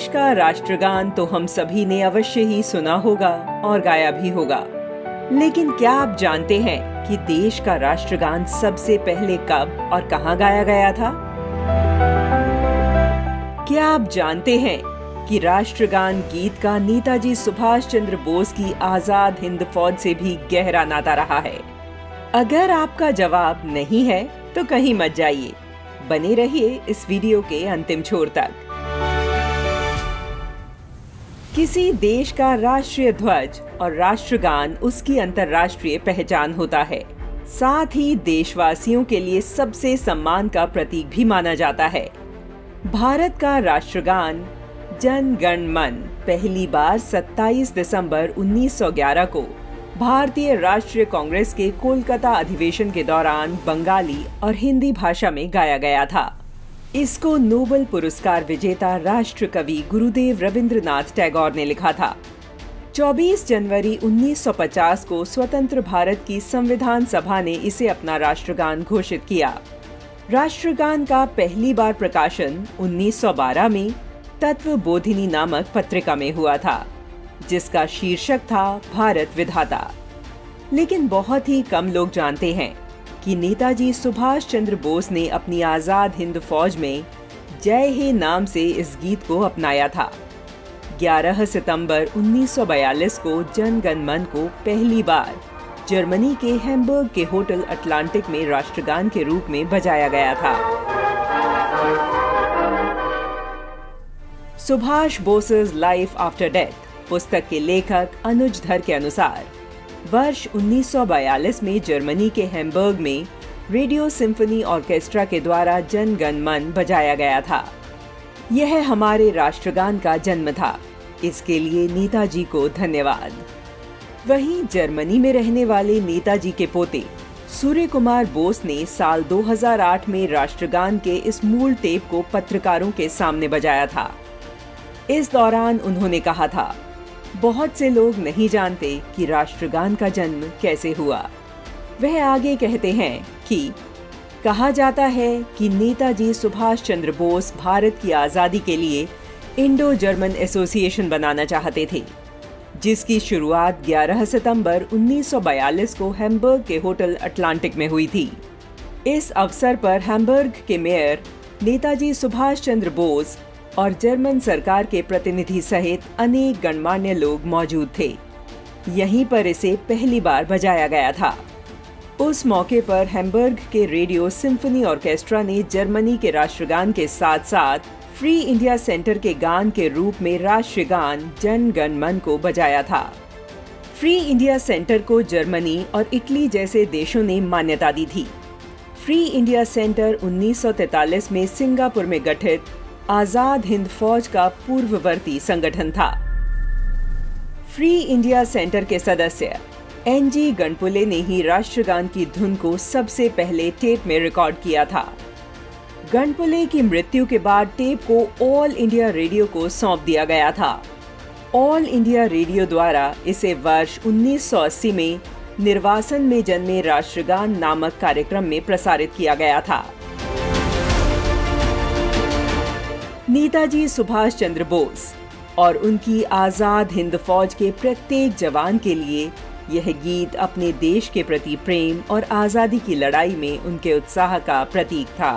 देश का राष्ट्रगान तो हम सभी ने अवश्य ही सुना होगा और गाया भी होगा, लेकिन क्या आप जानते हैं कि देश का राष्ट्रगान सबसे पहले कब और कहां गाया गया था? क्या आप जानते हैं कि राष्ट्रगान गीत का नेताजी सुभाष चंद्र बोस की आजाद हिंद फौज से भी गहरा नाता रहा है? अगर आपका जवाब नहीं है तो कहीं मत जाइए, बने रहिए इस वीडियो के अंतिम छोर तक। किसी देश का राष्ट्रीय ध्वज और राष्ट्रगान उसकी अंतर्राष्ट्रीय पहचान होता है, साथ ही देशवासियों के लिए सबसे सम्मान का प्रतीक भी माना जाता है। भारत का राष्ट्रगान जन गण मन पहली बार 27 दिसंबर 1911 को भारतीय राष्ट्रीय कांग्रेस के कोलकाता अधिवेशन के दौरान बंगाली और हिंदी भाषा में गाया गया था। इसको नोबेल पुरस्कार विजेता राष्ट्र कवि गुरुदेव रविंद्रनाथ टैगोर ने लिखा था। 24 जनवरी 1950 को स्वतंत्र भारत की संविधान सभा ने इसे अपना राष्ट्रगान घोषित किया। राष्ट्रगान का पहली बार प्रकाशन 1912 में तत्वबोधिनी नामक पत्रिका में हुआ था, जिसका शीर्षक था भारत विधाता। लेकिन बहुत ही कम लोग जानते हैं कि नेताजी सुभाष चंद्र बोस ने अपनी आजाद हिंद फौज में जय हे नाम से इस गीत को अपनाया था। 11 सितंबर 1942 को जन गण मन को पहली बार जर्मनी के हैम्बर्ग के होटल अटलांटिक में राष्ट्रगान के रूप में बजाया गया था। Subhash bosses life after death पुस्तक के लेखक अनुज धर के अनुसार वर्ष 1942 में जर्मनी के हैम्बर्ग में रेडियो सिम्फनी ऑर्केस्ट्रा के द्वारा जन गण मन बजाया गया था। यह हमारे राष्ट्रगान का जन्म था। इसके लिए नेताजी को धन्यवाद। वहीं जर्मनी में रहने वाले नेताजी के पोते सूर्य कुमार बोस ने साल 2008 में राष्ट्रगान के इस मूल टेप को पत्रकारों के सामने बजाया था। इस दौरान उन्होंने कहा था, बहुत से लोग नहीं जानते कि राष्ट्रगान का जन्म कैसे हुआ। वह आगे कहते हैं कि कहा जाता है कि नेताजी सुभाष चंद्र बोस भारत की आज़ादी के लिए इंडो जर्मन एसोसिएशन बनाना चाहते थे, जिसकी शुरुआत 11 सितंबर 1942 को हैम्बर्ग के होटल अटलांटिक में हुई थी। इस अवसर पर हैम्बर्ग के मेयर नेताजी सुभाष चंद्र बोस और जर्मन सरकार के प्रतिनिधि सहित अनेक गणमान्य लोग मौजूद थे। यहीं पर इसे पहली बार बजाया गया था। उस मौके पर हैम्बर्ग के रेडियो सिम्फनी ऑर्केस्ट्रा ने जर्मनी के राष्ट्रगान के साथ साथ फ्री इंडिया सेंटर के गान के रूप में राष्ट्रगान जन गण मन को बजाया था। फ्री इंडिया सेंटर को जर्मनी और इटली जैसे देशों ने मान्यता दी थी। फ्री इंडिया सेंटर 1943 में सिंगापुर में गठित आजाद हिंद फौज का पूर्ववर्ती संगठन था। फ्री इंडिया सेंटर के सदस्य एनजी गणपुले ने ही राष्ट्रगान की धुन को सबसे पहले टेप में रिकॉर्ड किया था। गणपुले की मृत्यु के बाद टेप को ऑल इंडिया रेडियो को सौंप दिया गया था। ऑल इंडिया रेडियो द्वारा इसे वर्ष 1980 में निर्वासन में जन्मे राष्ट्रगान नामक कार्यक्रम में प्रसारित किया गया था। नेताजी सुभाष चंद्र बोस और उनकी आजाद हिंद फौज के प्रत्येक जवान के लिए यह गीत अपने देश के प्रति प्रेम और आजादी की लड़ाई में उनके उत्साह का प्रतीक था।